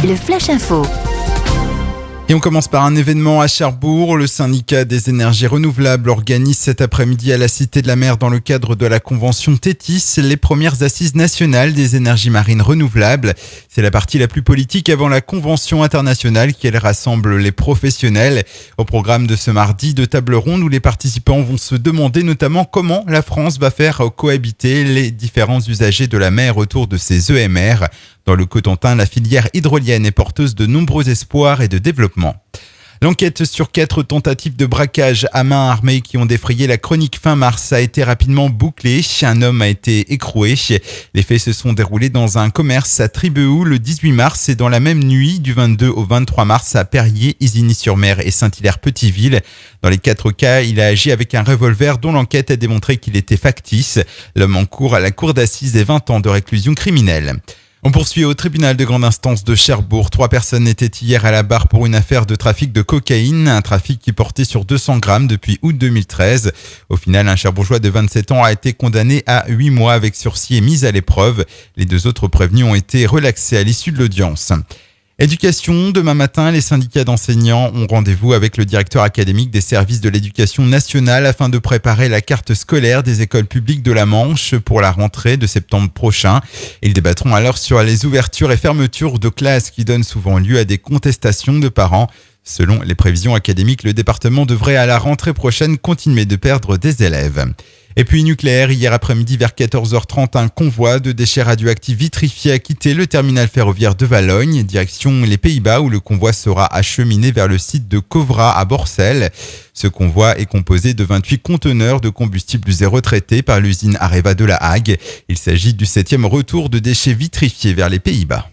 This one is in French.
Le Flash Info. Et on commence par un événement à Cherbourg. Le syndicat des énergies renouvelables organise cet après-midi à la Cité de la Mer, dans le cadre de la convention Tétis, les premières assises nationales des énergies marines renouvelables. C'est la partie la plus politique avant la convention internationale qui elle rassemble les professionnels. Au programme de ce mardi, de tables rondes où les participants vont se demander notamment comment la France va faire cohabiter les différents usagers de la mer autour de ces EMR. Dans le Cotentin, la filière hydrolienne est porteuse de nombreux espoirs et de développement. L'enquête sur 4 tentatives de braquage à main armée qui ont défrayé la chronique fin mars a été rapidement bouclée. Un homme a été écroué. Les faits se sont déroulés dans un commerce à Tribéhou le 18 mars et dans la même nuit du 22 au 23 mars à Perrier, Isigny-sur-Mer et Saint-Hilaire-Petiteville. Dans les 4 cas, il a agi avec un revolver dont l'enquête a démontré qu'il était factice. L'homme encourt à la cour d'assises et 20 ans de réclusion criminelle. On poursuit au tribunal de grande instance de Cherbourg. 3 personnes étaient hier à la barre pour une affaire de trafic de cocaïne, un trafic qui portait sur 200 grammes depuis août 2013. Au final, un Cherbourgeois de 27 ans a été condamné à 8 mois avec sursis et mise à l'épreuve. Les 2 autres prévenus ont été relaxés à l'issue de l'audience. Éducation, demain matin, les syndicats d'enseignants ont rendez-vous avec le directeur académique des services de l'éducation nationale afin de préparer la carte scolaire des écoles publiques de la Manche pour la rentrée de septembre prochain. Ils débattront alors sur les ouvertures et fermetures de classes qui donnent souvent lieu à des contestations de parents. Selon les prévisions académiques, le département devrait à la rentrée prochaine continuer de perdre des élèves. Et puis nucléaire, hier après-midi vers 14h30, un convoi de déchets radioactifs vitrifiés a quitté le terminal ferroviaire de Valognes, direction les Pays-Bas où le convoi sera acheminé vers le site de Kovra à Borssele. Ce convoi est composé de 28 conteneurs de combustible usé retraités par l'usine Areva de La Hague. Il s'agit du 7e retour de déchets vitrifiés vers les Pays-Bas.